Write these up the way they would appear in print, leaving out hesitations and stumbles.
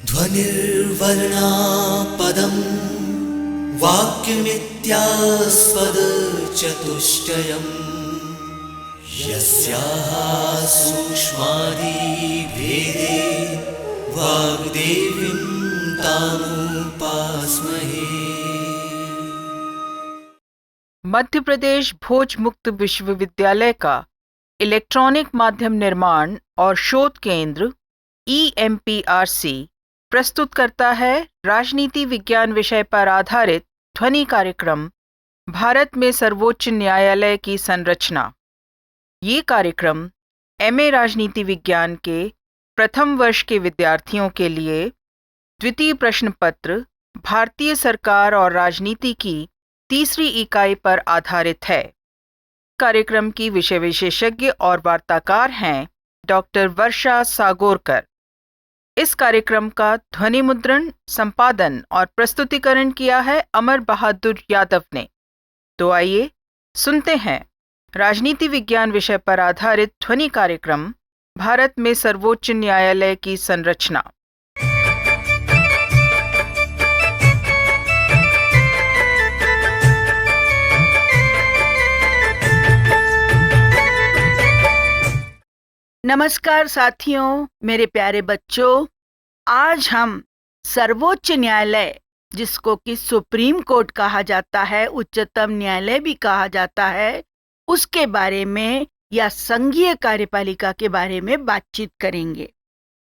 ध्वनिर्वर्णापदं वाक्यमित्यास्पदचतुष्टयम् यस्याः सूक्ष्मादिभेदे वाग्देवीं तामुपास्महे। मध्य प्रदेश भोज मुक्त विश्वविद्यालय का इलेक्ट्रॉनिक माध्यम निर्माण और शोध केंद्र EMPRC प्रस्तुत करता है राजनीति विज्ञान विषय पर आधारित ध्वनि कार्यक्रम भारत में सर्वोच्च न्यायालय की संरचना। ये कार्यक्रम MA राजनीति विज्ञान के प्रथम वर्ष के विद्यार्थियों के लिए द्वितीय प्रश्न पत्र भारतीय सरकार और राजनीति की तीसरी इकाई पर आधारित है। कार्यक्रम की विषय विशेषज्ञ और वार्ताकार हैं डॉक्टर वर्षा सागोरकर। इस कार्यक्रम का ध्वनि मुद्रण, संपादन और प्रस्तुतिकरण किया है अमर बहादुर यादव ने। तो आइए सुनते हैं राजनीति विज्ञान विषय पर आधारित ध्वनि कार्यक्रम भारत में सर्वोच्च न्यायालय की संरचना। नमस्कार साथियों, मेरे प्यारे बच्चों। आज हम सर्वोच्च न्यायालय, जिसको कि सुप्रीम कोर्ट कहा जाता है, उच्चतम न्यायालय भी कहा जाता है, उसके बारे में या संघीय कार्यपालिका के बारे में बातचीत करेंगे।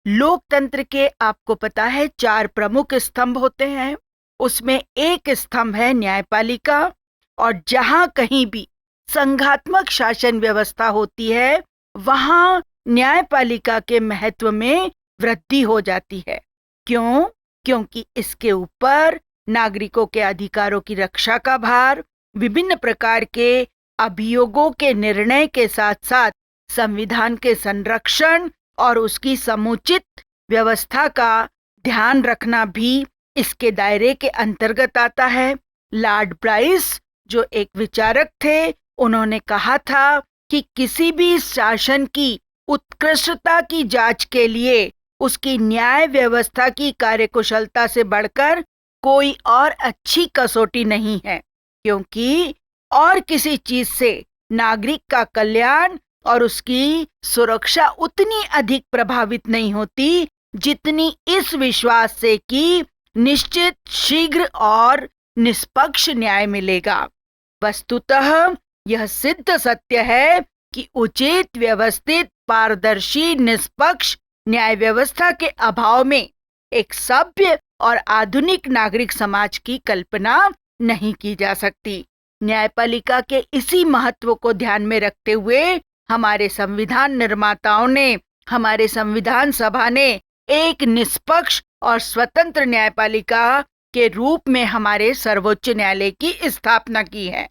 लोकतंत्र के आपको पता है 4 प्रमुख स्तंभ होते हैं। उसमें एक स्तंभ है न्यायपालिका, और जहां कहीं भी संघात्मक शासन व्यवस्था होती है वहां न्यायपालिका के महत्व में वृद्धि हो जाती है। क्यों? क्योंकि इसके ऊपर नागरिकों के अधिकारों की रक्षा का भार, विभिन्न प्रकार के अभियोगों के निर्णय के साथ साथ संविधान के संरक्षण और उसकी समुचित व्यवस्था का ध्यान रखना भी इसके दायरे के अंतर्गत आता है। लॉर्ड ब्राइस, जो एक विचारक थे, उन्होंने कहा था कि किसी भी शासन की उत्कृष्टता की जांच के लिए उसकी न्याय व्यवस्था की कार्यकुशलता से बढ़कर कोई और अच्छी कसौटी नहीं है, क्योंकि और किसी चीज से नागरिक का कल्याण और उसकी सुरक्षा उतनी अधिक प्रभावित नहीं होती जितनी इस विश्वास से कि निश्चित, शीघ्र और निष्पक्ष न्याय मिलेगा। वस्तुतः यह सिद्ध सत्य है कि उचित, व्यवस्थित, पारदर्शी, निष्पक्ष न्याय व्यवस्था के अभाव में एक सभ्य और आधुनिक नागरिक समाज की कल्पना नहीं की जा सकती। न्यायपालिका के इसी महत्व को ध्यान में रखते हुए हमारे संविधान निर्माताओं ने, हमारे संविधान सभा ने एक निष्पक्ष और स्वतंत्र न्यायपालिका के रूप में हमारे सर्वोच्च न्यायालय की स्थापना की है।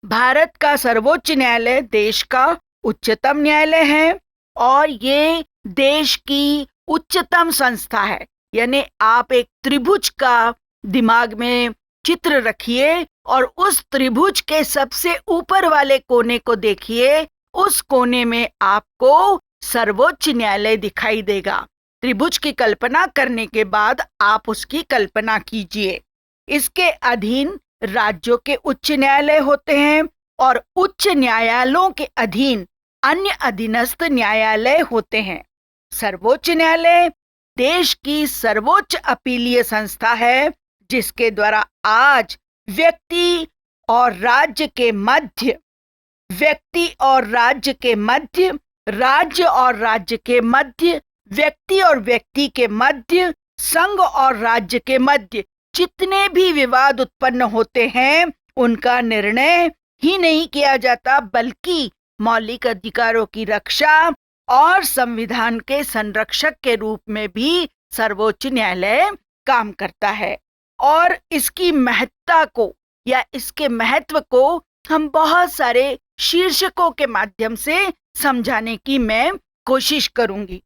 भारत का सर्वोच्च न्यायालय देश का उच्चतम न्यायालय है और ये देश की उच्चतम संस्था है। यानी आप एक त्रिभुज का दिमाग में चित्र रखिए और उस त्रिभुज के सबसे ऊपर वाले कोने को देखिए। उस कोने में आपको सर्वोच्च न्यायालय दिखाई देगा। त्रिभुज की कल्पना करने के बाद आप उसकी कल्पना कीजिए। इसके अधीन राज्यों के उच्च न्यायालय होते हैं और उच्च न्यायालयों के अधीन अन्य अधीनस्थ न्यायालय होते हैं। सर्वोच्च न्यायालय देश की सर्वोच्च अपीलीय संस्था है, जिसके द्वारा आज व्यक्ति और राज्य के मध्य, व्यक्ति और राज्य के मध्य, राज्य और राज्य के मध्य, व्यक्ति और व्यक्ति के मध्य, संघ और राज्य के मध्य जितने भी विवाद उत्पन्न होते हैं उनका निर्णय ही नहीं किया जाता, बल्कि मौलिक अधिकारों की रक्षा और संविधान के संरक्षक के रूप में भी सर्वोच्च न्यायालय काम करता है। और इसकी महत्ता को या इसके महत्व को हम बहुत सारे शीर्षकों के माध्यम से समझाने की मैं कोशिश करूंगी।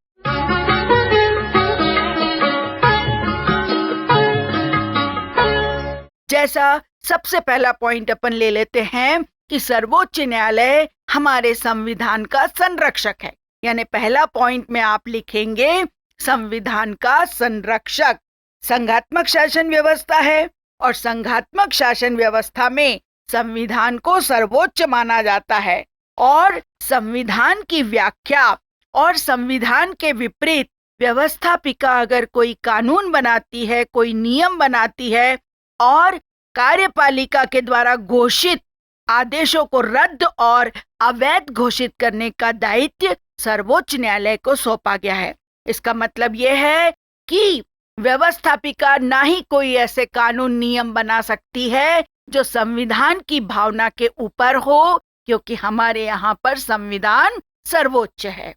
जैसा सबसे पहला पॉइंट अपन ले लेते हैं कि सर्वोच्च न्यायालय हमारे संविधान का संरक्षक है। यानी पहला पॉइंट में आप लिखेंगे संविधान का संरक्षक। संघात्मक शासन व्यवस्था है और संघात्मक शासन व्यवस्था में संविधान को सर्वोच्च माना जाता है और संविधान की व्याख्या और संविधान के विपरीत व्यवस्थापिका अगर कोई कानून बनाती है, कोई नियम बनाती है और कार्यपालिका के द्वारा घोषित आदेशों को रद्द और अवैध घोषित करने का दायित्व सर्वोच्च न्यायालय को सौंपा गया है। इसका मतलब यह है कि व्यवस्थापिका ना ही कोई ऐसे कानून नियम बना सकती है जो संविधान की भावना के ऊपर हो, क्योंकि हमारे यहाँ पर संविधान सर्वोच्च है।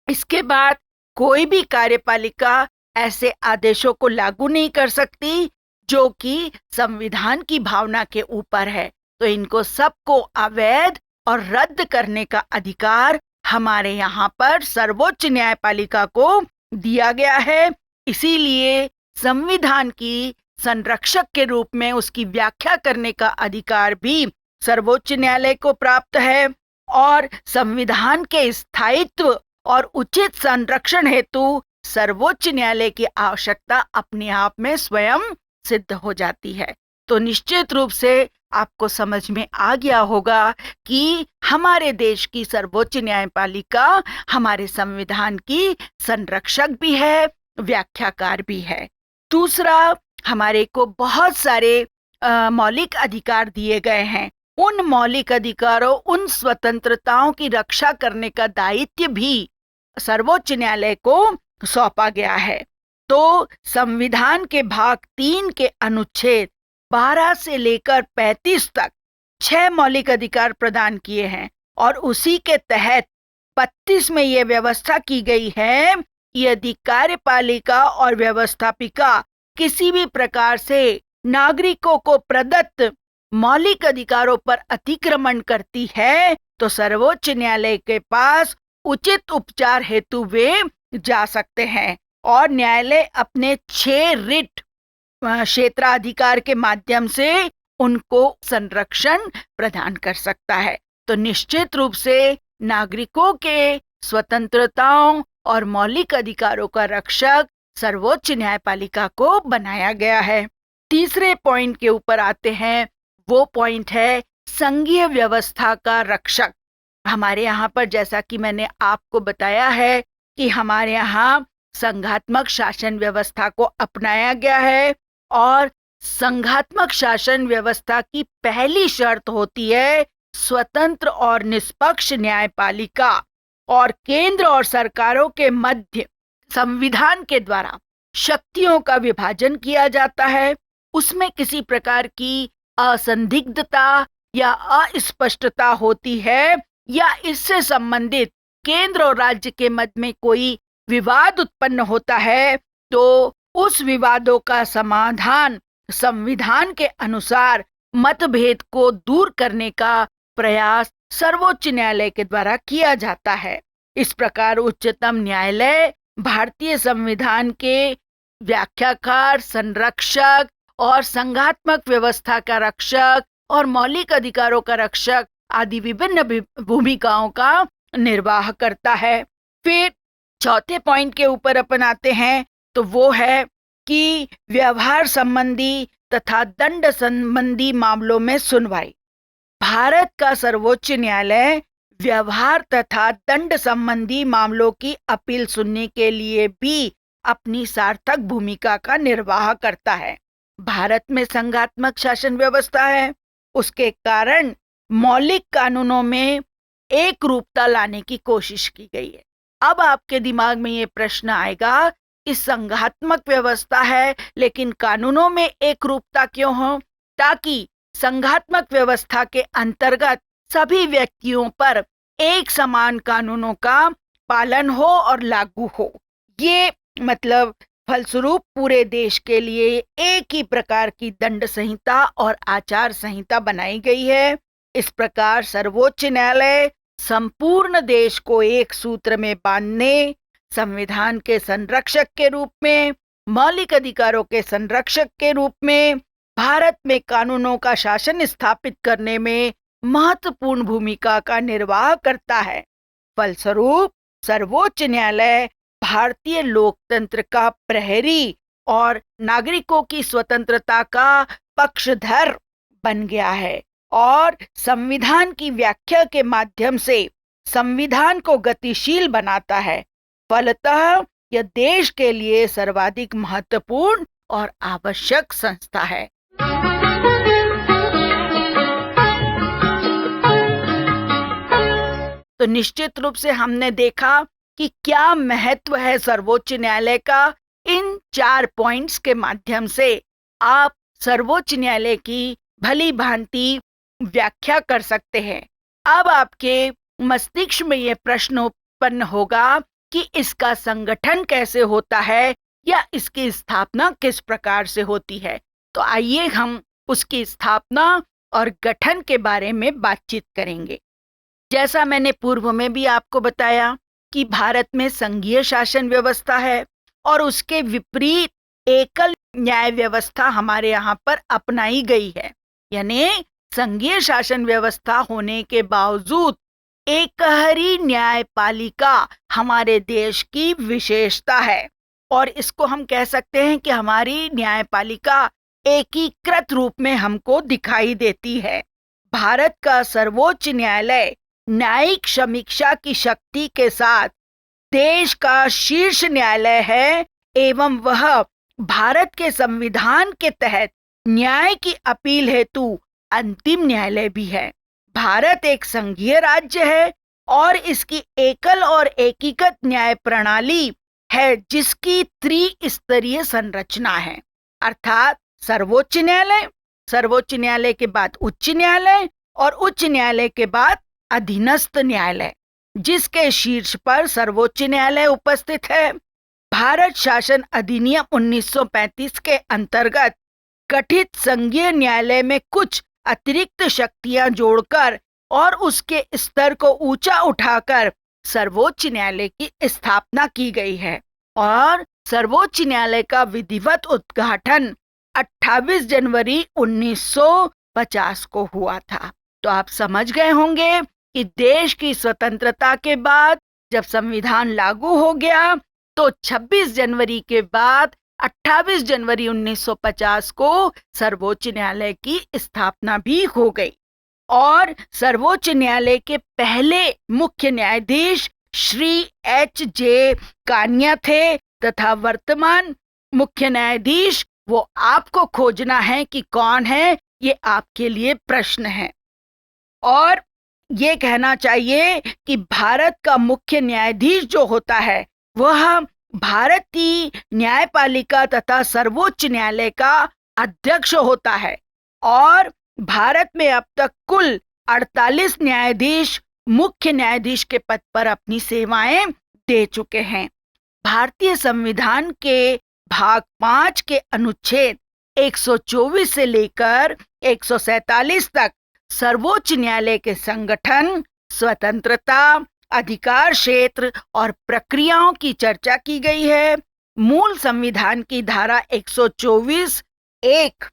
इसके बाद कोई भी कार्यपालिका ऐसे आदेशों को लागू नहीं कर सकती जो कि संविधान की भावना के ऊपर है। तो इनको सबको अवैध और रद्द करने का अधिकार हमारे यहाँ पर सर्वोच्च न्यायपालिका को दिया गया है। इसीलिए संविधान की संरक्षक के रूप में उसकी व्याख्या करने का अधिकार भी सर्वोच्च न्यायालय को प्राप्त है और संविधान के स्थायित्व और उचित संरक्षण हेतु सर्वोच्च न्यायालय की आवश्यकता अपने आप में स्वयं सिद्ध हो जाती है। तो निश्चित रूप से आपको समझ में आ गया होगा कि हमारे देश की सर्वोच्च न्यायपालिका हमारे संविधान की संरक्षक भी है, व्याख्याकार भी है। दूसरा, हमारे को बहुत सारे मौलिक अधिकार दिए गए हैं। उन मौलिक अधिकारों, उन स्वतंत्रताओं की रक्षा करने का दायित्व भी सर्वोच्च न्यायालय को सौंपा गया है। तो संविधान के भाग 3 के अनुच्छेद 12 से लेकर 35 तक 6 मौलिक अधिकार प्रदान किए हैं और उसी के तहत 32 में ये व्यवस्था की गई है, यदि कार्यपालिका और व्यवस्थापिका किसी भी प्रकार से नागरिकों को प्रदत्त मौलिक अधिकारों पर अतिक्रमण करती है तो सर्वोच्च न्यायालय के पास उचित उपचार हेतु वे जा सकते हैं और न्यायालय अपने 6 रिट क्षेत्राधिकार के माध्यम से उनको संरक्षण प्रदान कर सकता है। तो निश्चित रूप से नागरिकों के स्वतंत्रताओं और मौलिक अधिकारों का रक्षक सर्वोच्च न्यायपालिका को बनाया गया है। तीसरे पॉइंट के ऊपर आते हैं, वो पॉइंट है संघीय व्यवस्था का रक्षक। हमारे यहाँ पर जैसा कि मैंने आपको बताया है कि हमारे यहाँ संघात्मक शासन व्यवस्था को अपनाया गया है और संघात्मक शासन व्यवस्था की पहली शर्त होती है स्वतंत्र और निष्पक्ष न्यायपालिका और केंद्र और सरकारों के मध्य संविधान के द्वारा शक्तियों का विभाजन किया जाता है। उसमें किसी प्रकार की असंदिग्धता या अस्पष्टता होती है या इससे संबंधित केंद्र और राज्य के मध्य में कोई विवाद उत्पन्न होता है तो उस विवादों का समाधान संविधान के अनुसार मतभेद को दूर करने का प्रयास सर्वोच्च न्यायालय के द्वारा किया जाता है। इस प्रकार उच्चतम न्यायालय भारतीय संविधान के व्याख्याकार, संरक्षक और संघात्मक व्यवस्था का रक्षक और मौलिक अधिकारों का रक्षक आदि विभिन्न भूमिकाओं का निर्वाह करता है। फिर चौथे पॉइंट के ऊपर अपन आते हैं तो वो है कि व्यवहार संबंधी तथा दंड संबंधी मामलों में सुनवाई। भारत का सर्वोच्च न्यायालय व्यवहार तथा दंड संबंधी मामलों की अपील सुनने के लिए भी अपनी सार्थक भूमिका का निर्वाह करता है। भारत में संघात्मक शासन व्यवस्था है, उसके कारण मौलिक कानूनों में एक रूपता लाने की कोशिश की गई है। अब आपके दिमाग में ये प्रश्न आएगा कि संघात्मक व्यवस्था है लेकिन कानूनों में एक रूपता क्यों हो? ताकि संघात्मक व्यवस्था के अंतर्गत सभी व्यक्तियों पर एक समान कानूनों का पालन हो और लागू हो। ये मतलब फलस्वरूप पूरे देश के लिए एक ही प्रकार की दंड संहिता और आचार संहिता बनाई गई है। इस प्रकार सर्वोच्च न्यायालय संपूर्ण देश को एक सूत्र में बांधने, संविधान के संरक्षक के रूप में, मौलिक अधिकारों के संरक्षक के रूप में, भारत में कानूनों का शासन स्थापित करने में महत्वपूर्ण भूमिका का निर्वाह करता है। फलस्वरूप सर्वोच्च न्यायालय भारतीय लोकतंत्र का प्रहरी और नागरिकों की स्वतंत्रता का पक्षधर बन गया है और संविधान की व्याख्या के माध्यम से संविधान को गतिशील बनाता है। फलतः यह देश के लिए सर्वाधिक महत्वपूर्ण और आवश्यक संस्था है। तो निश्चित रूप से हमने देखा कि क्या महत्व है सर्वोच्च न्यायालय का। इन 4 पॉइंट्स के माध्यम से आप सर्वोच्च न्यायालय की भली भांति व्याख्या कर सकते हैं। अब आपके मस्तिष्क में ये प्रश्न उत्पन्न होगा कि इसका संगठन कैसे होता है या इसकी स्थापना किस प्रकार से होती है। तो आइए हम उसकी स्थापना और गठन के बारे में बातचीत करेंगे। जैसा मैंने पूर्व में भी आपको बताया कि भारत में संघीय शासन व्यवस्था है और उसके विपरीत एकल न्याय व्यवस्था हमारे यहाँ पर अपनाई गई है। यानी संघीय शासन व्यवस्था होने के बावजूद एकहरी न्यायपालिका हमारे देश की विशेषता है और इसको हम कह सकते हैं कि हमारी न्यायपालिका एकीकृत रूप में हमको दिखाई देती है। भारत का सर्वोच्च न्यायालय न्यायिक समीक्षा की शक्ति के साथ देश का शीर्ष न्यायालय है एवं वह भारत के संविधान के तहत न्याय की अपील हेतु अंतिम न्यायालय भी है। भारत एक संघीय राज्य है और इसकी एकल और एकीकृत न्याय प्रणाली है जिसकी त्रिस्तरीय संरचना है, अर्थात सर्वोच्च न्यायालय के बाद उच्च न्यायालय और उच्च न्यायालय के बाद अधीनस्थ न्यायालय, जिसके शीर्ष पर सर्वोच्च न्यायालय उपस्थित है। भारत शासन अधिनियम 1935 के अंतर्गत गठित संघीय न्यायालय में कुछ अतिरिक्त शक्तियां जोड़कर और उसके स्तर को ऊंचा उठाकर सर्वोच्च न्यायालय की स्थापना की गई है और सर्वोच्च न्यायालय का विधिवत उद्घाटन 28 जनवरी 1950 को हुआ था। तो आप समझ गए होंगे कि देश की स्वतंत्रता के बाद जब संविधान लागू हो गया तो 26 जनवरी के बाद 28 जनवरी 1950 को सर्वोच्च न्यायालय की स्थापना भी हो गई और सर्वोच्च न्यायालय के पहले मुख्य न्यायाधीश श्री H.J. कानिया थे तथा वर्तमान मुख्य न्यायाधीश वो आपको खोजना है कि कौन है, ये आपके लिए प्रश्न है। और ये कहना चाहिए कि भारत का मुख्य न्यायाधीश जो होता है वह भारत की न्यायपालिका तथा सर्वोच्च न्यायालय का अध्यक्ष होता है और भारत में अब तक कुल 48 न्यायाधीश मुख्य न्यायाधीश के पद पर अपनी सेवाएं दे चुके हैं। भारतीय संविधान के भाग 5 के अनुच्छेद 124 से लेकर 147 तक सर्वोच्च न्यायालय के संगठन, स्वतंत्रता, अधिकार क्षेत्र और प्रक्रियाओं की चर्चा की गई है। मूल संविधान की धारा 124(1)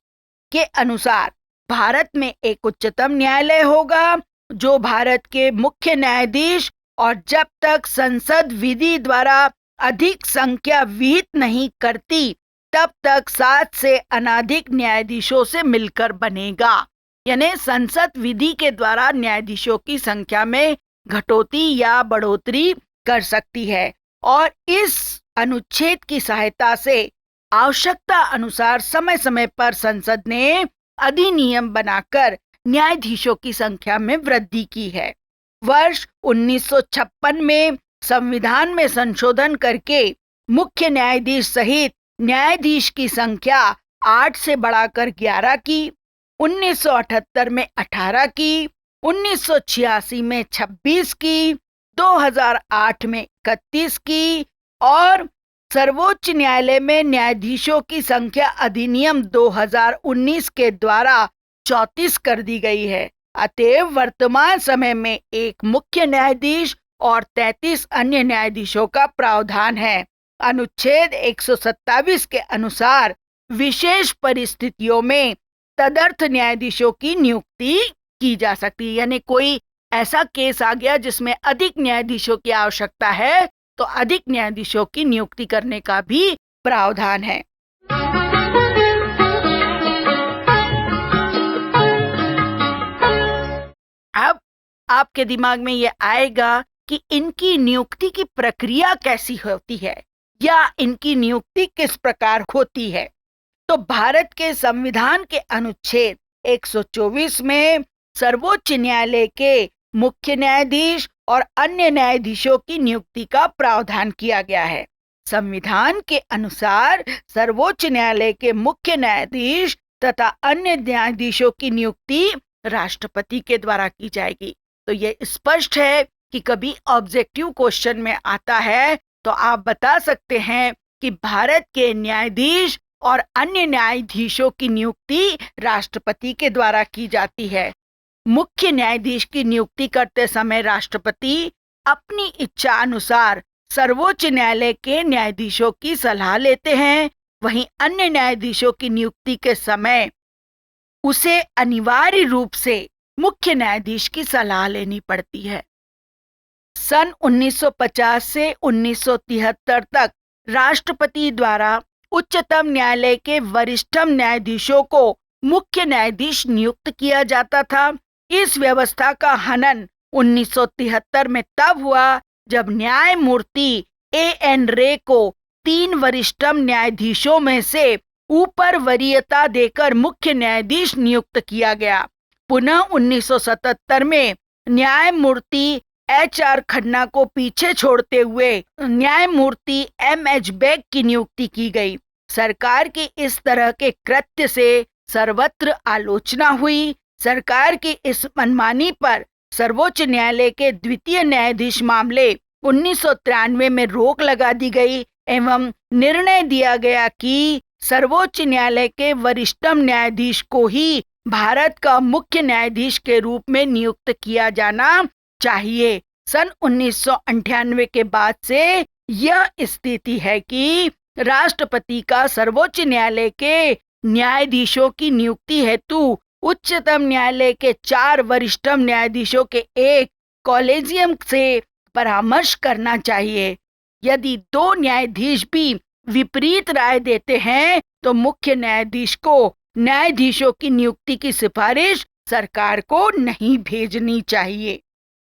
के अनुसार भारत में एक उच्चतम न्यायालय होगा जो भारत के मुख्य न्यायाधीश और जब तक संसद विधि द्वारा अधिक संख्या विहित नहीं करती तब तक 7 से अनधिक न्यायाधीशों से मिलकर बनेगा। यानी संसद विधि के द्वारा न्यायाधीशों की संख्या में घटोती या बढ़ोतरी कर सकती है और इस अनुच्छेद की सहायता से आवश्यकता अनुसार समय समय पर संसद ने अधिनियम बनाकर न्यायाधीशों की संख्या में वृद्धि की है। वर्ष 1956 में संविधान में संशोधन करके मुख्य न्यायाधीश सहित न्यायाधीश की संख्या 8 से बढ़ाकर 11 की, 1978 में 18 की, 1986 में 26 की, 2008 में 31 की और सर्वोच्च न्यायालय में न्यायाधीशों की संख्या अधिनियम 2019 के द्वारा 34 कर दी गई है। अतएव वर्तमान समय में एक मुख्य न्यायाधीश और 33 अन्य न्यायाधीशों का प्रावधान है। अनुच्छेद 127 के अनुसार विशेष परिस्थितियों में तदर्थ न्यायाधीशों की नियुक्ति की जा सकती है। यानी कोई ऐसा केस आ गया जिसमें अधिक न्यायाधीशों की आवश्यकता है तो अधिक न्यायाधीशों की नियुक्ति करने का भी प्रावधान है। अब आपके दिमाग में ये आएगा कि इनकी नियुक्ति की प्रक्रिया कैसी होती है या इनकी नियुक्ति किस प्रकार होती है। तो भारत के संविधान के अनुच्छेद 124 में सर्वोच्च न्यायालय के मुख्य न्यायाधीश और अन्य न्यायाधीशों की नियुक्ति का प्रावधान किया गया है। संविधान के अनुसार सर्वोच्च न्यायालय के मुख्य न्यायाधीश तथा अन्य न्यायाधीशों की नियुक्ति राष्ट्रपति के द्वारा की जाएगी। तो ये स्पष्ट है कि कभी ऑब्जेक्टिव क्वेश्चन में आता है तो आप बता सकते हैं कि भारत के न्यायाधीश और अन्य न्यायाधीशों की नियुक्ति राष्ट्रपति के द्वारा की जाती है। मुख्य न्यायाधीश की नियुक्ति करते समय राष्ट्रपति अपनी इच्छा अनुसार सर्वोच्च न्यायालय के न्यायाधीशों की सलाह लेते हैं। वहीं अन्य न्यायाधीशों की नियुक्ति के समय उसे अनिवार्य रूप से मुख्य न्यायाधीश की सलाह लेनी पड़ती है। सन 1950 से 1973 तक राष्ट्रपति द्वारा उच्चतम न्यायालय के वरिष्ठतम न्यायाधीशों को मुख्य न्यायाधीश नियुक्त किया जाता था। इस व्यवस्था का हनन 1973 में तब हुआ जब न्यायमूर्ति A.N. रे को 3 वरिष्ठतम न्यायाधीशों में से ऊपर वरीयता देकर मुख्य न्यायाधीश नियुक्त किया गया। पुनः 1977 में न्यायमूर्ति H.R. खन्ना को पीछे छोड़ते हुए न्यायमूर्ति M.H. बेग की नियुक्ति की गई। सरकार के इस तरह के कृत्य से सर्वत्र आलोचना हुई। सरकार की इस मनमानी पर सर्वोच्च न्यायालय के द्वितीय न्यायाधीश मामले 1993 में रोक लगा दी गई एवं निर्णय दिया गया कि सर्वोच्च न्यायालय के वरिष्ठतम न्यायाधीश को ही भारत का मुख्य न्यायाधीश के रूप में नियुक्त किया जाना चाहिए। सन 1998 के बाद से यह स्थिति है कि राष्ट्रपति का सर्वोच्च न्यायालय के न्यायाधीशों की नियुक्ति हेतु उच्चतम न्यायालय के 4 वरिष्ठतम न्यायाधीशों के एक कॉलेजियम से परामर्श करना चाहिए। यदि 2 न्यायाधीश भी विपरीत राय देते हैं तो मुख्य न्यायाधीश को न्यायाधीशों की नियुक्ति की सिफारिश सरकार को नहीं भेजनी चाहिए।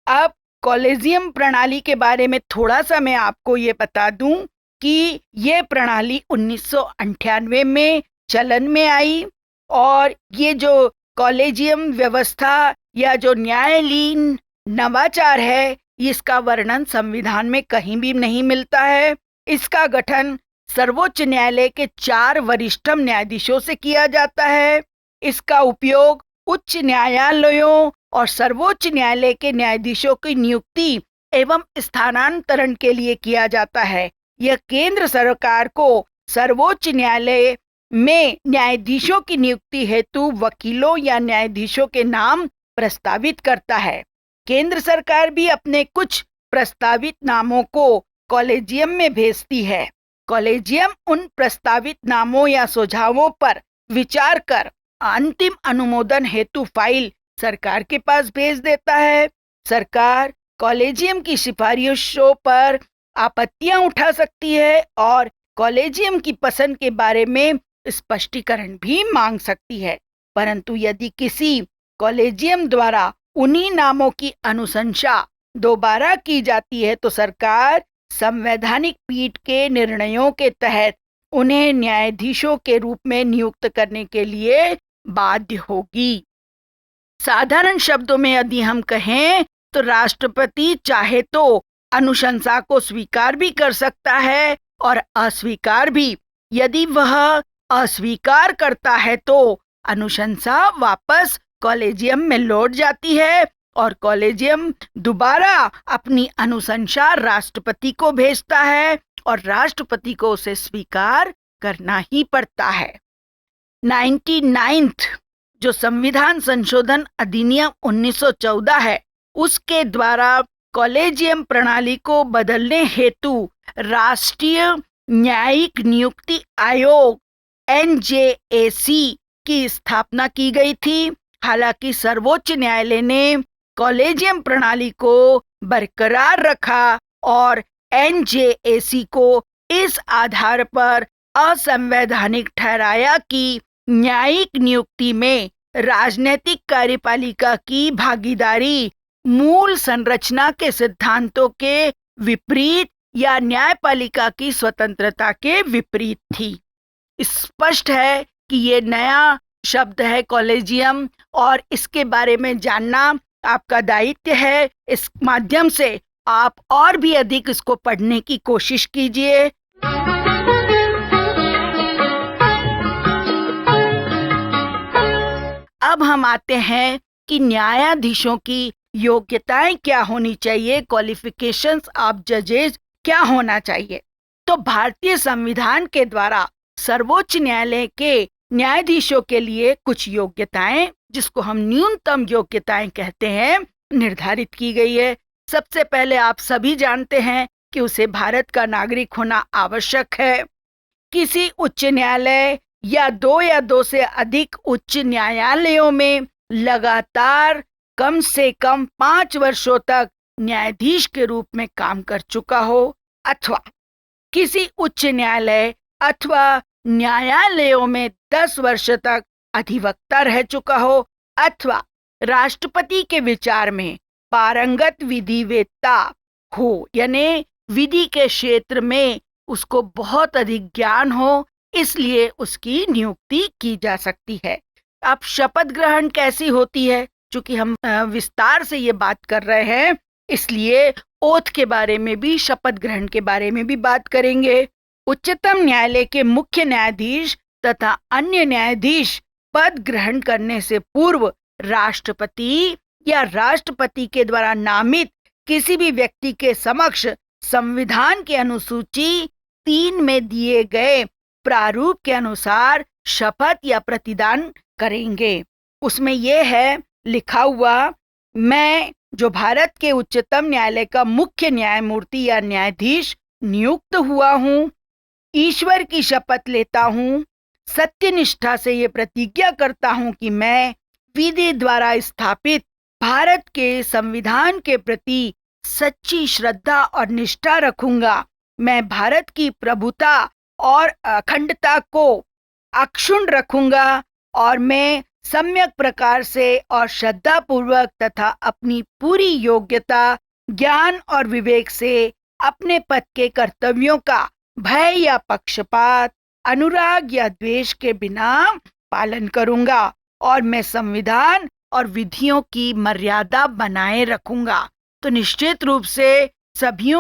अब कॉलेजियम प्रणाली के बारे में थोड़ा सा मैं आपको ये बता दूं कि ये प्रणाली 1998 में चलन में आई और ये जो कॉलेजियम व्यवस्था या जो न्यायालयीन नवाचार है इसका वर्णन संविधान में कहीं भी नहीं मिलता है। इसका गठन सर्वोच्च न्यायालय के 4 वरिष्ठतम न्यायाधीशों से किया जाता है। इसका उपयोग उच्च न्यायालयों और सर्वोच्च न्यायालय के न्यायाधीशों की नियुक्ति एवं स्थानांतरण के लिए किया जाता है। यह केंद्र सरकार को सर्वोच्च न्यायालय में न्यायाधीशों की नियुक्ति हेतु वकीलों या न्यायाधीशों के नाम प्रस्तावित करता है। केंद्र सरकार भी अपने कुछ प्रस्तावित नामों को कॉलेजियम में भेजती है। कॉलेजियम उन प्रस्तावित नामों या सुझावों पर विचार कर अंतिम अनुमोदन हेतु फाइल सरकार के पास भेज देता है। सरकार कॉलेजियम की सिफारिशों पर आपत्तियां उठा सकती है और कॉलेजियम की पसंद के बारे में स्पष्टीकरण भी मांग सकती है। परंतु यदि किसी कॉलेजियम द्वारा उन्हीं नामों की अनुशंसा दोबारा की जाती है तो सरकार संवैधानिक पीठ के निर्णयों के तहत उन्हें न्यायाधीशों के रूप में नियुक्त करने के लिए बाध्य होगी। साधारण शब्दों में यदि हम कहें तो राष्ट्रपति चाहे तो अनुशंसा को स्वीकार भी कर सकता है और अस्वीकार भी। यदि वह अस्वीकार करता है तो अनुशंसा वापस कॉलेजियम में लौट जाती है और कॉलेजियम दोबारा अपनी अनुशंसा राष्ट्रपति को भेजता है और राष्ट्रपति को उसे स्वीकार करना ही पड़ता है। 99th जो संविधान संशोधन अधिनियम 1914 है उसके द्वारा कॉलेजियम प्रणाली को बदलने हेतु राष्ट्रीय न्यायिक नियुक्ति आयोग NJAC की स्थापना की गई थी। हालांकि सर्वोच्च न्यायालय ने कॉलेजियम प्रणाली को बरकरार रखा और NJAC को इस आधार पर असंवैधानिक ठहराया कि न्यायिक नियुक्ति में राजनीतिक कार्यपालिका की भागीदारी मूल संरचना के सिद्धांतों के विपरीत या न्यायपालिका की स्वतंत्रता के विपरीत थी। स्पष्ट है कि ये नया शब्द है कॉलेजियम, और इसके बारे में जानना आपका दायित्व है। इस माध्यम से आप और भी अधिक इसको पढ़ने की कोशिश कीजिए। अब हम आते हैं कि न्यायाधीशों की योग्यताएं क्या होनी चाहिए, क्वालिफिकेशंस ऑफ जजेस क्या होना चाहिए। तो भारतीय संविधान के द्वारा सर्वोच्च न्यायालय के न्यायाधीशों के लिए कुछ योग्यताएं, जिसको हम न्यूनतम योग्यताएं कहते हैं, निर्धारित की गई है। सबसे पहले आप सभी जानते हैं कि उसे भारत का नागरिक होना आवश्यक है। किसी उच्च न्यायालय या दो से अधिक उच्च न्यायालयों में लगातार कम से कम 5 वर्षों तक न्यायाधीश के रूप में काम कर चुका हो, अथवा किसी उच्च न्यायालय अथवा न्यायालयों में 10 वर्ष तक अधिवक्ता रह चुका हो, अथवा राष्ट्रपति के विचार में पारंगत विधिवेत्ता हो, यानी विधि के क्षेत्र में उसको बहुत अधिक ज्ञान हो, इसलिए उसकी नियुक्ति की जा सकती है। अब शपथ ग्रहण कैसी होती है, चूंकि हम विस्तार से ये बात कर रहे हैं, इसलिए ओथ के बारे में भी, शपथ ग्रहण के बारे में भी बात करेंगे। उच्चतम न्यायालय के मुख्य न्यायाधीश तथा अन्य न्यायाधीश पद ग्रहण करने से पूर्व राष्ट्रपति या राष्ट्रपति के द्वारा नामित किसी भी व्यक्ति के समक्ष संविधान की अनुसूची 3 में दिए गए प्रारूप के अनुसार शपथ या प्रतिदान करेंगे। उसमें यह है लिखा हुआ, मैं जो भारत के उच्चतम न्यायालय का मुख्य न्यायमूर्ति या न्यायाधीश नियुक्त हुआ हूँ, ईश्वर की शपथ लेता हूँ, सत्यनिष्ठा से ये प्रतिज्ञा करता हूँ कि मैं विधि द्वारा स्थापित भारत के संविधान के प्रति सच्ची श्रद्धा और निष्ठा रखूंगा। मैं भारत की प्रभुता और अखंडता को अक्षुण्ण रखूंगा और मैं सम्यक प्रकार से और श्रद्धा पूर्वक तथा अपनी पूरी योग्यता, ज्ञान और विवेक से अपने पद के कर्तव्यों का भय या पक्षपात, अनुराग या द्वेष के बिना पालन करूंगा और मैं संविधान और विधियों की मर्यादा बनाए रखूंगा। तो निश्चित रूप से सभी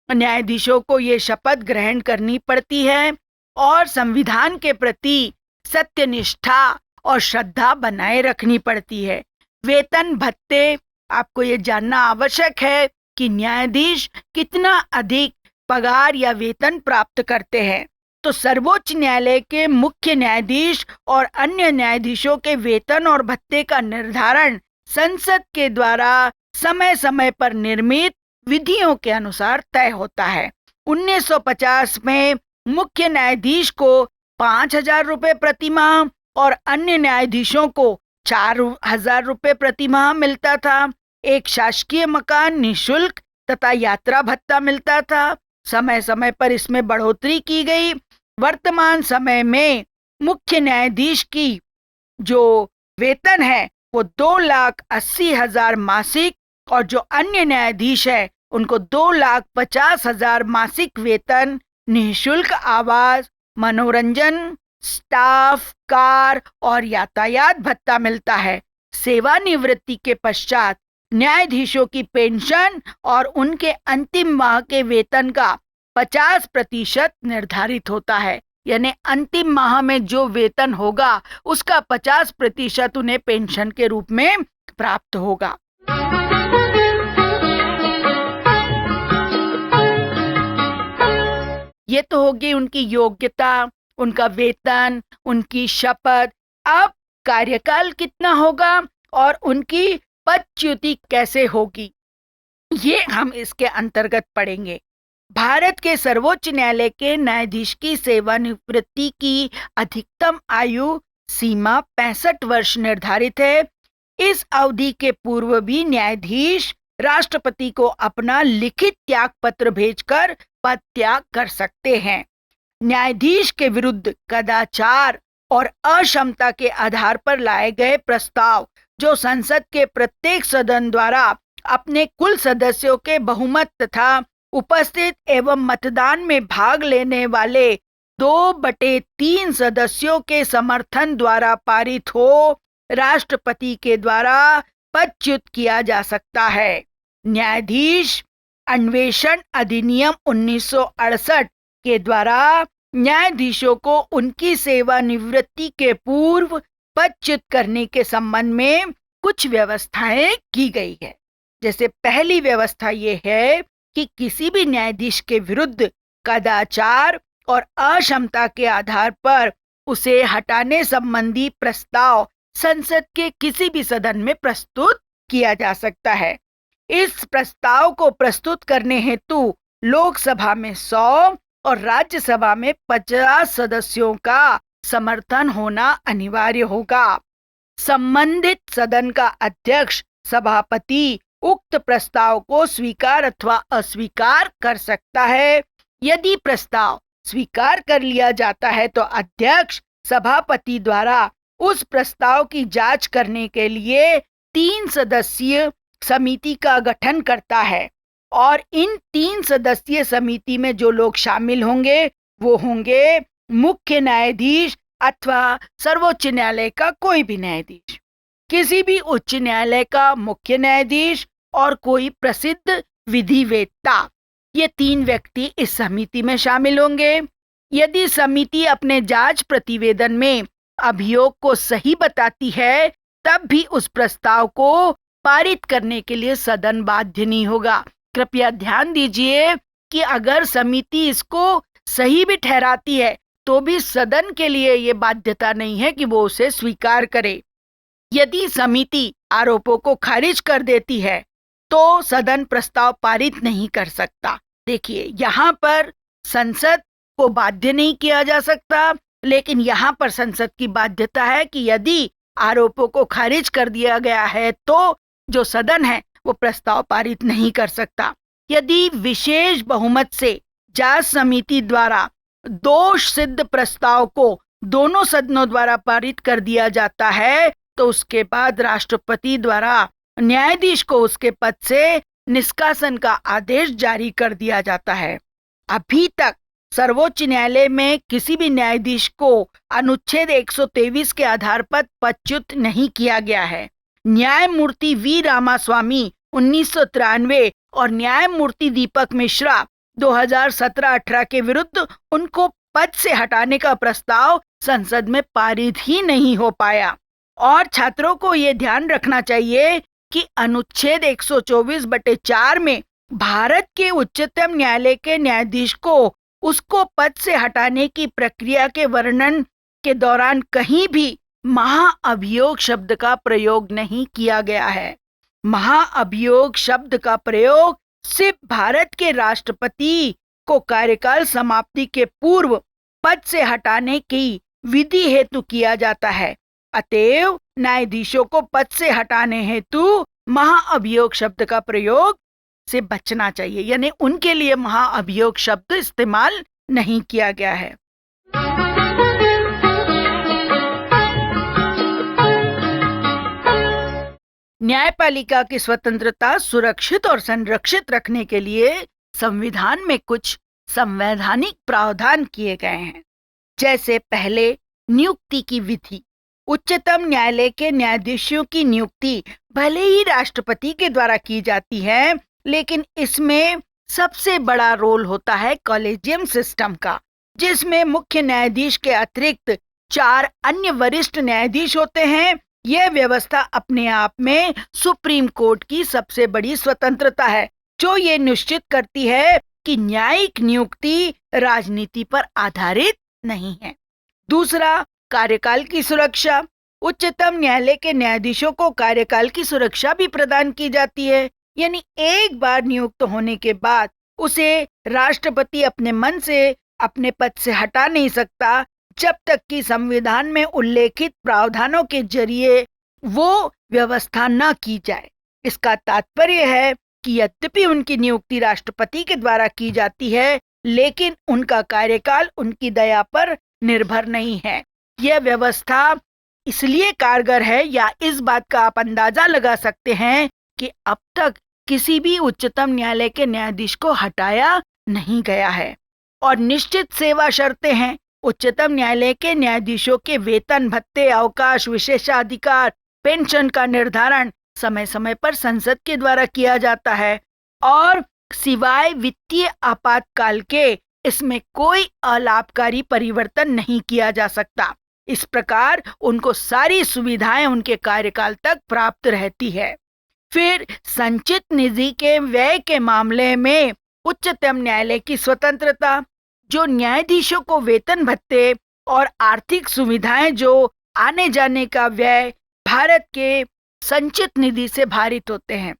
न्यायाधीशों को ये शपथ ग्रहण करनी पड़ती है और संविधान के प्रति सत्यनिष्ठा और श्रद्धा बनाए रखनी पड़ती है। वेतन भत्ते, आपको ये जानना आवश्यक है कि न्यायाधीश कितना अधिक पगार या वेतन प्राप्त करते हैं। तो सर्वोच्च न्यायालय के मुख्य न्यायाधीश और अन्य न्यायाधीशों के वेतन और भत्ते का निर्धारण संसद के द्वारा समय समय पर निर्मित विधियों के अनुसार तय होता है। 1950 में मुख्य न्यायाधीश को 5,000 रुपए प्रति माह और अन्य न्यायाधीशों को 4,000 रुपए प्रति माह मिलता था। एक शासकीय मकान निःशुल्क तथा यात्रा भत्ता मिलता था। समय समय पर इसमें बढ़ोतरी की गई। वर्तमान समय में मुख्य न्यायाधीश की जो वेतन है वो 2,80,000 मासिक और जो अन्य न्यायाधीश है उनको 2,50,000 मासिक वेतन, निःशुल्क आवास, मनोरंजन, स्टाफ, कार और यातायात भत्ता मिलता है। सेवानिवृत्ति के पश्चात न्यायाधीशों की पेंशन और उनके अंतिम माह के वेतन का 50% निर्धारित होता है, यानी अंतिम माह में जो वेतन होगा उसका 50% उन्हें पेंशन के रूप में प्राप्त होगा। ये तो होगी उनकी योग्यता, उनका वेतन, उनकी शपथ। अब कार्यकाल कितना होगा और उनकी पदच्युति कैसे होगी, ये हम इसके अंतर्गत पढ़ेंगे। भारत के सर्वोच्च न्यायालय के न्यायाधीश की सेवानिवृत्ति की अधिकतम आयु सीमा 65 वर्ष निर्धारित है। इस अवधि के पूर्व भी न्यायाधीश राष्ट्रपति को अपना लिखित त्याग पत्र भेजकर पद त्याग कर सकते हैं। न्यायाधीश के विरुद्ध कदाचार और अक्षमता के आधार पर लाए गए प्रस्ताव जो संसद के प्रत्येक सदन द्वारा अपने कुल सदस्यों के बहुमत तथा उपस्थित एवं मतदान में भाग लेने वाले 2/3 सदस्यों के समर्थन द्वारा पारित हो, राष्ट्रपति के द्वारा पदच्युत किया जा सकता है। न्यायाधीश अन्वेषण अधिनियम 1968 के द्वारा न्यायाधीशों को उनकी सेवानिवृत्ति के पूर्व पदच्युत करने के संबंध में कुछ व्यवस्थाएं की गई है। जैसे पहली व्यवस्था ये है कि किसी भी न्यायाधीश के विरुद्ध कदाचार और अक्षमता के आधार पर उसे हटाने संबंधी प्रस्ताव संसद के किसी भी सदन में प्रस्तुत किया जा सकता है। इस प्रस्ताव को प्रस्तुत करने हेतु लोकसभा में 100 और राज्यसभा में 50 सदस्यों का समर्थन होना अनिवार्य होगा। संबंधित सदन का अध्यक्ष सभापति उक्त प्रस्ताव को स्वीकार अथवा अस्वीकार कर सकता है। यदि प्रस्ताव स्वीकार कर लिया जाता है तो अध्यक्ष सभापति द्वारा उस प्रस्ताव की जांच करने के लिए 3 सदस्यीय समिति का गठन करता है और इन 3 सदस्यीय समिति में जो लोग शामिल होंगे वो होंगे मुख्य न्यायाधीश अथवा सर्वोच्च न्यायालय का कोई भी न्यायाधीश, किसी भी उच्च न्यायालय का मुख्य न्यायाधीश और कोई प्रसिद्ध विधिवेत्ता। ये 3 व्यक्ति इस समिति में शामिल होंगे। यदि समिति अपने जांच प्रतिवेदन में अभियोग को सही बताती है तब भी उस प्रस्ताव को पारित करने के लिए सदन बाध्य नहीं होगा। कृपया ध्यान दीजिए कि अगर समिति इसको सही भी ठहराती है तो भी सदन के लिए ये बाध्यता नहीं है कि वो उसे स्वीकार करे। यदि समिति आरोपों को खारिज कर देती है तो सदन प्रस्ताव पारित नहीं कर सकता। देखिए, यहाँ पर संसद को बाध्य नहीं किया जा सकता, लेकिन यहाँ पर संसद की बाध्यता है कि यदि आरोपों को खारिज कर दिया गया है तो जो सदन है वो प्रस्ताव पारित नहीं कर सकता। यदि विशेष बहुमत से जांच समिति द्वारा दोष सिद्ध प्रस्ताव को दोनों सदनों द्वारा पारित कर दिया जाता है तो उसके बाद राष्ट्रपति द्वारा न्यायाधीश को उसके पद से निष्कासन का आदेश जारी कर दिया जाता है। अभी तक सर्वोच्च न्यायालय में किसी भी न्यायाधीश को अनुच्छेद 123 के आधार पर पदच्युत नहीं किया गया है। न्यायमूर्ति वी रामास्वामी 1993 और न्यायमूर्ति दीपक मिश्रा 2017-18 के विरुद्ध उनको पद से हटाने का प्रस्ताव संसद में पारित ही नहीं हो पाया। और छात्रों को ये ध्यान रखना चाहिए कि अनुच्छेद 124/4 में भारत के उच्चतम न्यायालय के न्यायाधीश को उसको पद से हटाने की प्रक्रिया के वर्णन के दौरान कहीं भी महाअभियोग शब्द का प्रयोग नहीं किया गया है। महाअभियोग शब्द का प्रयोग सिर्फ भारत के राष्ट्रपति को कार्यकाल समाप्ति के पूर्व पद से हटाने की विधि हेतु किया जाता है। अतएव न्यायाधीशों को पद से हटाने हेतु महाअभियोग शब्द का प्रयोग से बचना चाहिए, यानी उनके लिए महाअभियोग शब्द इस्तेमाल नहीं किया गया है। न्यायपालिका की स्वतंत्रता सुरक्षित और संरक्षित रखने के लिए संविधान में कुछ संवैधानिक प्रावधान किए गए हैं। जैसे पहले, नियुक्ति की विधि। उच्चतम न्यायालय के न्यायाधीशों की नियुक्ति भले ही राष्ट्रपति के द्वारा की जाती है, लेकिन इसमें सबसे बड़ा रोल होता है कॉलेजियम सिस्टम का, जिसमें मुख्य न्यायाधीश के अतिरिक्त 4 अन्य वरिष्ठ न्यायाधीश होते हैं। यह व्यवस्था अपने आप में सुप्रीम कोर्ट की सबसे बड़ी स्वतंत्रता है, जो ये निश्चित करती है कि न्यायिक नियुक्ति राजनीति पर आधारित नहीं है। दूसरा, कार्यकाल की सुरक्षा। उच्चतम न्यायालय के न्यायाधीशों को कार्यकाल की सुरक्षा भी प्रदान की जाती है, यानी एक बार नियुक्त होने के बाद उसे राष्ट्रपति अपने मन से अपने पद से हटा नहीं सकता जब तक कि संविधान में उल्लेखित प्रावधानों के जरिए वो व्यवस्था न की जाए। इसका तात्पर्य है कि यद्यपि उनकी नियुक्ति राष्ट्रपति के द्वारा की जाती है, लेकिन उनका कार्यकाल उनकी दया पर निर्भर नहीं है। यह व्यवस्था इसलिए कारगर है, या इस बात का आप अंदाजा लगा सकते हैं कि अब तक किसी भी उच्चतम न्यायालय के न्यायाधीश को हटाया नहीं गया है। और निश्चित सेवा शर्तें हैं। उच्चतम न्यायालय के न्यायाधीशों के वेतन, भत्ते, अवकाश, विशेषाधिकार, पेंशन का निर्धारण समय समय पर संसद के द्वारा किया जाता है, और सिवाय वित्तीय आपातकाल के इसमें कोई अलाभकारी परिवर्तन नहीं किया जा सकता। इस प्रकार उनको सारी सुविधाएं उनके कार्यकाल तक प्राप्त रहती है। फिर संचित निधि के व्यय के मामले में उच्चतम न्यायालय की स्वतंत्रता, जो न्यायाधीशों को वेतन भत्ते और आर्थिक सुविधाएं, जो आने जाने का व्यय भारत के संचित निधि से भारित होते हैं।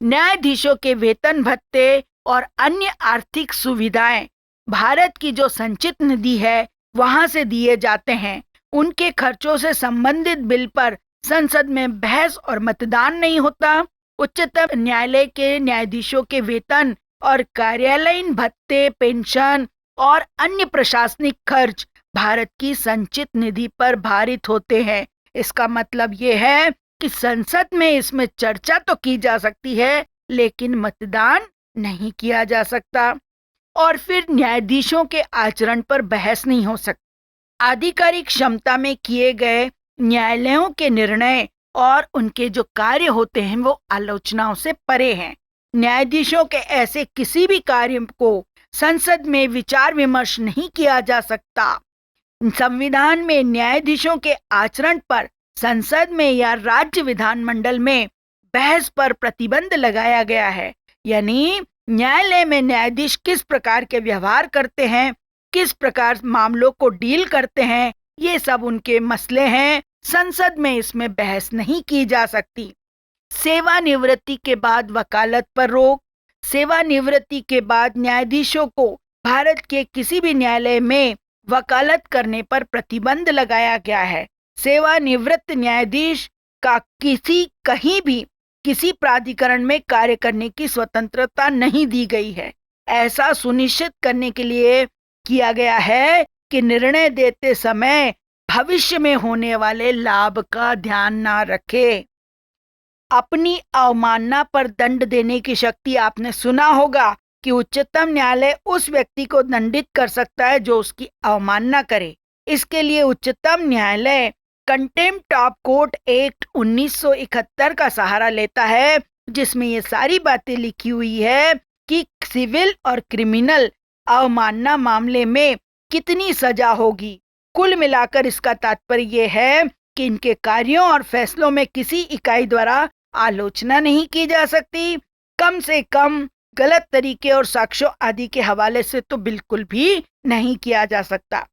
न्यायाधीशों के वेतन भत्ते और अन्य आर्थिक सुविधाएं भारत की जो संचित निधि है वहां से दिए जाते हैं। उनके खर्चों से संबंधित बिल पर संसद में बहस और मतदान नहीं होता। उच्चतम न्यायालय के न्यायाधीशों के वेतन और कार्यालयीन भत्ते, पेंशन और अन्य प्रशासनिक खर्च भारत की संचित निधि पर भारित होते हैं। इसका मतलब ये है कि संसद में इसमें चर्चा तो की जा सकती है, लेकिन मतदान नहीं किया जा सकता। और फिर न्यायाधीशों के आचरण पर बहस नहीं हो सकती। आधिकारिक क्षमता में किए गए न्यायालयों के निर्णय और उनके जो कार्य होते हैं वो आलोचनाओं से परे हैं। न्यायाधीशों के ऐसे किसी भी कार्य को संसद में विचार विमर्श नहीं किया जा सकता। संविधान में न्यायाधीशों के आचरण पर संसद में या राज्य विधानमंडल में बहस पर प्रतिबंध लगाया गया है। यानी न्यायालय में न्यायाधीश किस प्रकार के व्यवहार करते हैं, किस प्रकार मामलों को डील करते हैं, ये सब उनके मसले हैं। संसद में इसमें बहस नहीं की जा सकती। सेवानिवृत्ति के बाद वकालत पर रोक। सेवानिवृत्ति के बाद न्यायाधीशों को भारत के किसी भी न्यायालय में वकालत करने पर प्रतिबंध लगाया गया है। सेवानिवृत्त न्यायाधीश का कहीं भी किसी प्राधिकरण में कार्य करने की स्वतंत्रता नहीं दी गई है। ऐसा सुनिश्चित करने के लिए किया गया है कि निर्णय देते समय भविष्य में होने वाले लाभ का ध्यान ना रखे। अपनी अवमानना पर दंड देने की शक्ति, आपने सुना होगा कि उच्चतम न्यायालय उस व्यक्ति को दंडित कर सकता है जो उसकी अवमानना करे। इसके लिए उच्चतम न्यायालय कंटेम्प्ट ऑफ कोर्ट एक्ट 1971 का सहारा लेता है, जिसमें ये सारी बातें लिखी हुई है कि सिविल और क्रिमिनल अवमानना मामले में कितनी सजा होगी। कुल मिलाकर इसका तात्पर्य ये है कि इनके कार्यों और फैसलों में किसी इकाई द्वारा आलोचना नहीं की जा सकती। कम से कम गलत तरीके और साक्ष्यों आदि के हवाले से तो बिल्कुल भी नहीं किया जा सकता।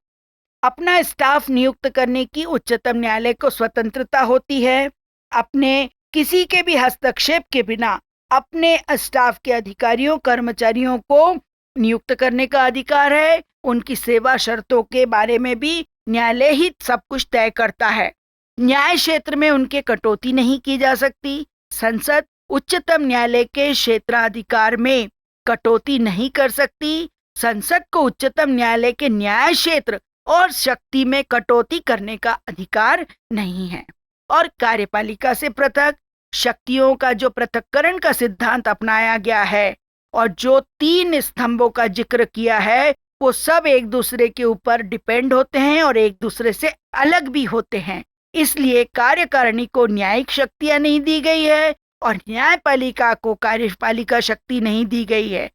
अपना स्टाफ नियुक्त करने की उच्चतम न्यायालय को स्वतंत्रता होती है। अपने किसी के भी हस्तक्षेप के बिना अपने स्टाफ के अधिकारियों कर्मचारियों को नियुक्त करने का अधिकार है। उनकी सेवा शर्तों के बारे में भी न्यायालय ही सब कुछ तय करता है। न्याय क्षेत्र में उनके कटौती नहीं की जा सकती। संसद उच्चतम न्यायालय के क्षेत्राधिकार में कटौती नहीं कर सकती। संसद को उच्चतम न्यायालय के न्याय क्षेत्र और शक्ति में कटौती करने का अधिकार नहीं है। और कार्यपालिका से पृथक शक्तियों का जो पृथक्करण का सिद्धांत अपनाया गया है और जो 3 स्तंभों का जिक्र किया है, वो सब एक दूसरे के ऊपर डिपेंड होते हैं और एक दूसरे से अलग भी होते हैं। इसलिए कार्यकारिणी को न्यायिक शक्तियां नहीं दी गई है और न्यायपालिका को कार्यपालिका शक्ति नहीं दी गई है।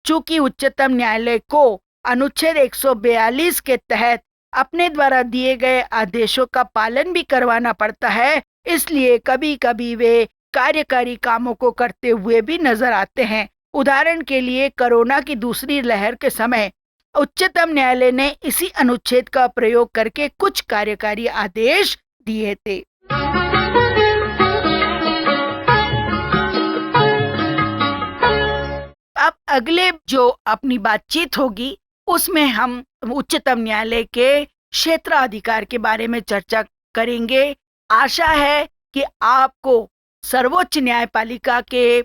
चूंकि उच्चतम न्यायालय को अनुच्छेद 142 के तहत अपने द्वारा दिए गए आदेशों का पालन भी करवाना पड़ता है, इसलिए कभी कभी वे कार्यकारी कामों को करते हुए भी नजर आते हैं। उदाहरण के लिए कोरोना की दूसरी लहर के समय उच्चतम न्यायालय ने इसी अनुच्छेद का प्रयोग करके कुछ कार्यकारी आदेश दिए थे। अब अगले जो अपनी बातचीत होगी उसमें हम उच्चतम न्यायालय के क्षेत्राधिकार के बारे में चर्चा करेंगे। आशा है कि आपको सर्वोच्च न्यायपालिका के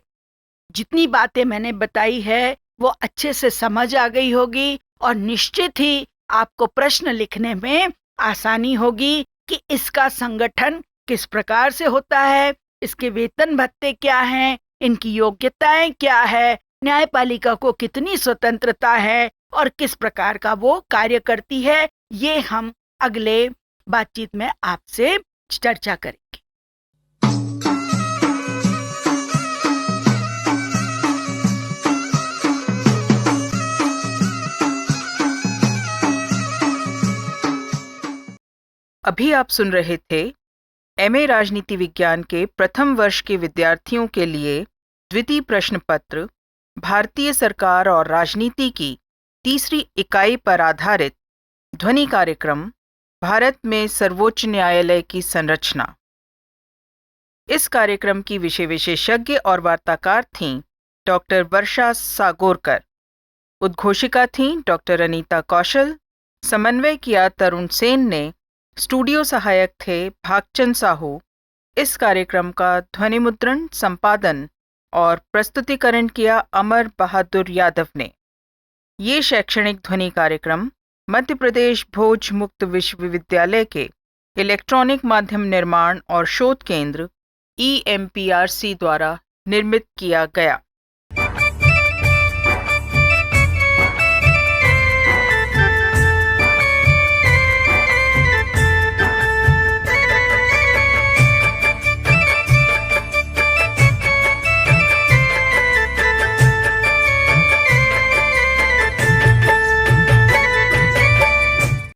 जितनी बातें मैंने बताई है वो अच्छे से समझ आ गई होगी और निश्चित ही आपको प्रश्न लिखने में आसानी होगी कि इसका संगठन किस प्रकार से होता है, इसके वेतन भत्ते क्या हैं, इनकी योग्यताएं क्या है, न्यायपालिका को कितनी स्वतंत्रता है और किस प्रकार का वो कार्य करती है। ये हम अगले बातचीत में आपसे चर्चा करेंगे। अभी आप सुन रहे थे एमए राजनीति विज्ञान के प्रथम वर्ष के विद्यार्थियों के लिए द्वितीय प्रश्न पत्र भारतीय सरकार और राजनीति की तीसरी इकाई पर आधारित ध्वनि कार्यक्रम भारत में सर्वोच्च न्यायालय की संरचना। इस कार्यक्रम की विषय विशेषज्ञ और वार्ताकार थीं डॉक्टर वर्षा सागोरकर, उद्घोषिका थीं डॉक्टर अनीता कौशल, समन्वय किया तरुण सेन ने, स्टूडियो सहायक थे भागचंद साहू। इस कार्यक्रम का ध्वनि मुद्रण, संपादन और प्रस्तुतिकरण किया अमर बहादुर यादव ने। ये शैक्षणिक ध्वनि कार्यक्रम मध्य प्रदेश भोज मुक्त विश्वविद्यालय के इलेक्ट्रॉनिक माध्यम निर्माण और शोध केंद्र EMPRC द्वारा निर्मित किया गया।